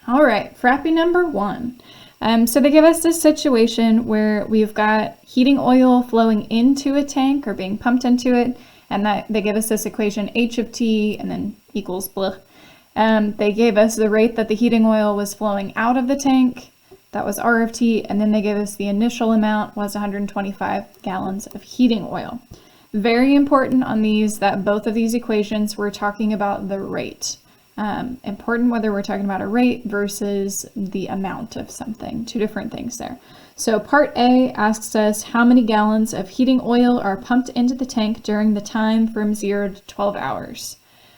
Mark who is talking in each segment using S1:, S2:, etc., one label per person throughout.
S1: All right, FRAPPY number 1. So they give us this situation where we've got heating oil flowing into a tank or being pumped into it, and that they give us this equation H of T and then equals blah. They gave us the rate that the heating oil was flowing out of the tank, that was R of T, and then they gave us the initial amount was 125 gallons of heating oil. Very important on these that both of these equations we're talking about the rate. Important whether we're talking about a rate versus the amount of something, two different things there. So part A asks us how many gallons of heating oil are pumped into the tank during the time from 0 to 12 hours.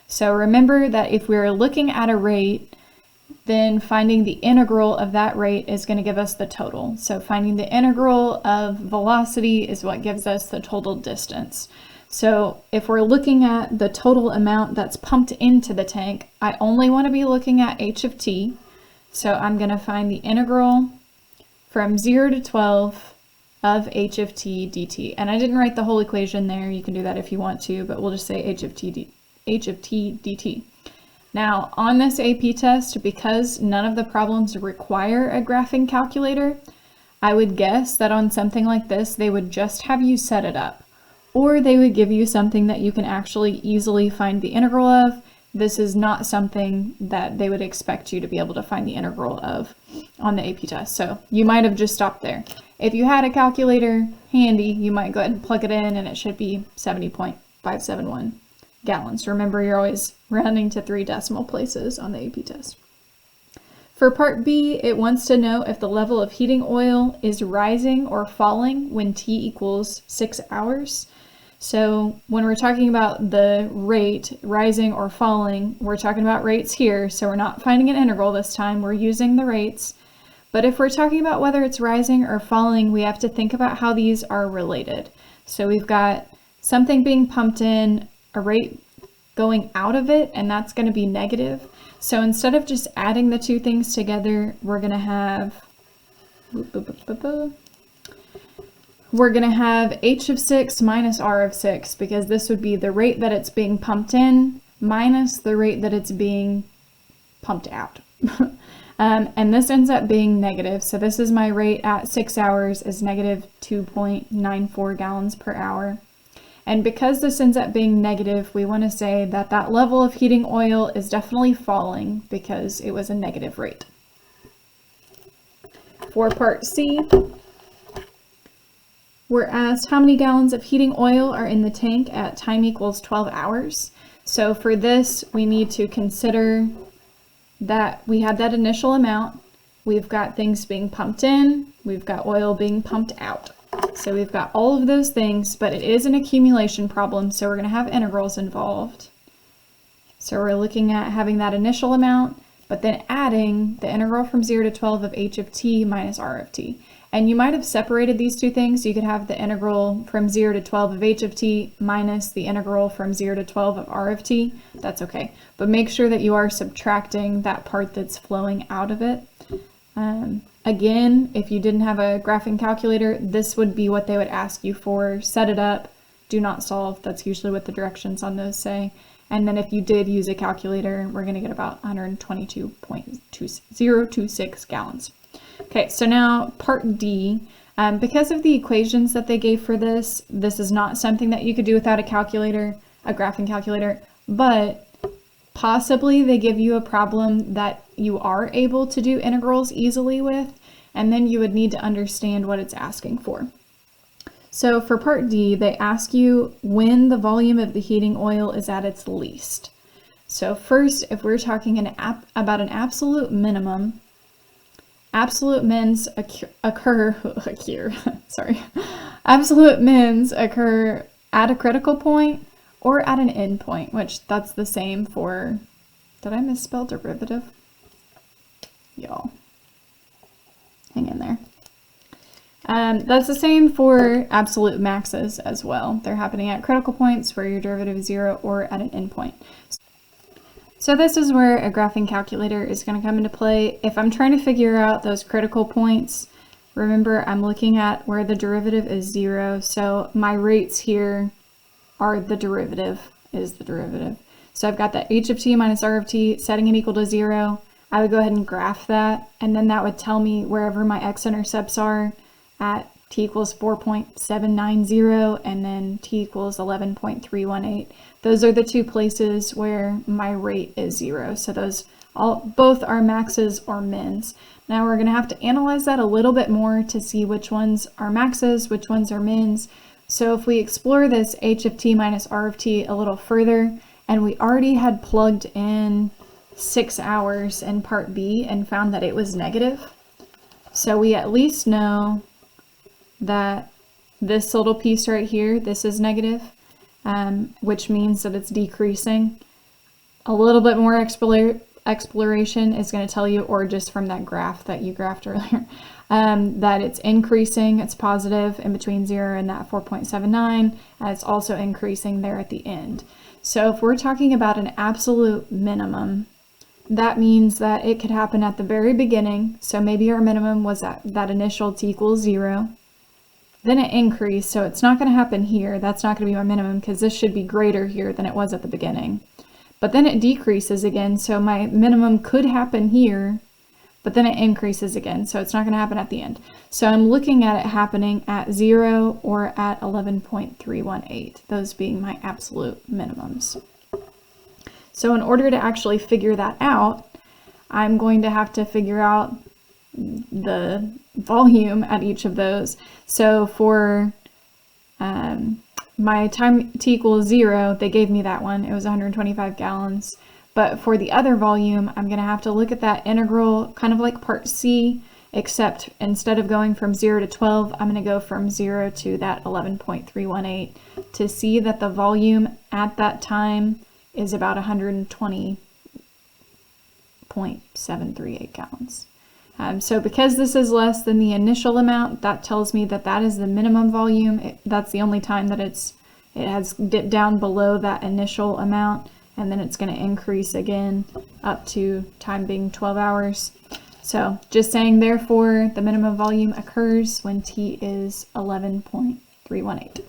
S1: So remember that if we're looking at a rate, then finding the integral of that rate is going to give us the total. So finding the integral of velocity is what gives us the total distance. So if we're looking at the total amount that's pumped into the tank, I only want to be looking at H of T. So I'm going to find the integral from 0 to 12 of H of T dt. And I didn't write the whole equation there. You can do that if you want to, but we'll just say H of T dt. Now on this AP test, because none of the problems require a graphing calculator, I would guess that on something like this, they would just have you set it up. Or they would give you something that you can actually easily find the integral of. This is not something that they would expect you to be able to find the integral of on the AP test. So you might have just stopped there. If you had a calculator handy, you might go ahead and plug it in and it should be 70.571 gallons. Remember, you're always rounding to 3 decimal places on the AP test. For part B, it wants to know if the level of heating oil is rising or falling when T equals 6 hours. So when we're talking about the rate rising or falling, we're talking about rates here. So we're not finding an integral this time, we're using the rates. But if we're talking about whether it's rising or falling, we have to think about how these are related. So we've got something being pumped in, a rate going out of it, and that's going to be negative. So instead of just adding the two things together, we're going to have H of 6 minus R of 6, because this would be the rate that it's being pumped in minus the rate that it's being pumped out. And this ends up being negative. So this is my rate at 6 hours is negative 2.94 gallons per hour. And because this ends up being negative, we want to say that that level of heating oil is definitely falling because it was a negative rate. For part C, we're asked how many gallons of heating oil are in the tank at time equals 12 hours. So for this, we need to consider that we had that initial amount. We've got things being pumped in, we've got oil being pumped out. So we've got all of those things, but it is an accumulation problem, so we're going to have integrals involved. So we're looking at having that initial amount, but then adding the integral from 0 to 12 of H of T minus R of T. And you might have separated these two things. You could have the integral from 0 to 12 of H of T minus the integral from 0 to 12 of R of T. That's okay. But make sure that you are subtracting that part that's flowing out of it. Again, if you didn't have a graphing calculator, this would be what they would ask you for. Set it up, do not solve. That's usually what the directions on those say. And then if you did use a calculator, we're going to get about 122.2026 gallons. Okay, so now part D. Because of the equations that they gave for this, this is not something that you could do without a calculator, a graphing calculator, but possibly they give you a problem that you are able to do integrals easily with, and then you would need to understand what it's asking for. So for part D, they ask you when the volume of the heating oil is at its least. So first, if we're talking about an absolute minimum, absolute mins occur at a critical point or at an end point, which that's the same for, did I misspell derivative? Y'all, hang in there. That's the same for absolute maxes as well. They're happening at critical points where your derivative is 0 or at an endpoint. So this is where a graphing calculator is going to come into play. If I'm trying to figure out those critical points, remember I'm looking at where the derivative is 0. So my rates here are the derivative, is the derivative. So I've got that H of T minus R of T, setting it equal to 0. I would go ahead and graph that, and then that would tell me wherever my x-intercepts are at t equals 4.790 and then t equals 11.318. Those are the two places where my rate is 0. So those both are maxes or mins. Now we're going to have to analyze that a little bit more to see which ones are maxes, which ones are mins. So if we explore this h of t minus r of t a little further, and we already had plugged in 6 hours in part B and found that it was negative, so we at least know that this little piece right here, this is negative, which means that it's decreasing. A little bit more exploration is going to tell you, or just from that graph that you graphed earlier, that it's increasing, it's positive in between 0 and that 4.79, and it's also increasing there at the end. So if we're talking about an absolute minimum, that means that it could happen at the very beginning. So maybe our minimum was at that initial t equals 0. Then it increased, so it's not going to happen here. That's not going to be my minimum because this should be greater here than it was at the beginning. But then it decreases again, so my minimum could happen here, but then it increases again, so it's not going to happen at the end. So I'm looking at it happening at 0 or at 11.318, those being my absolute minimums. So in order to actually figure that out, I'm going to have to figure out the volume at each of those. So for my time t equals 0, they gave me that one. It was 125 gallons. But for the other volume, I'm going to have to look at that integral, kind of like part C, except instead of going from 0 to 12, I'm going to go from 0 to that 11.318 to see that the volume at that time is about 120.738 gallons. So because this is less than the initial amount, that tells me that that is the minimum volume. That's the only time that it has dipped down below that initial amount, and then it's going to increase again up to time being 12 hours. So just saying, therefore, the minimum volume occurs when t is 11.318.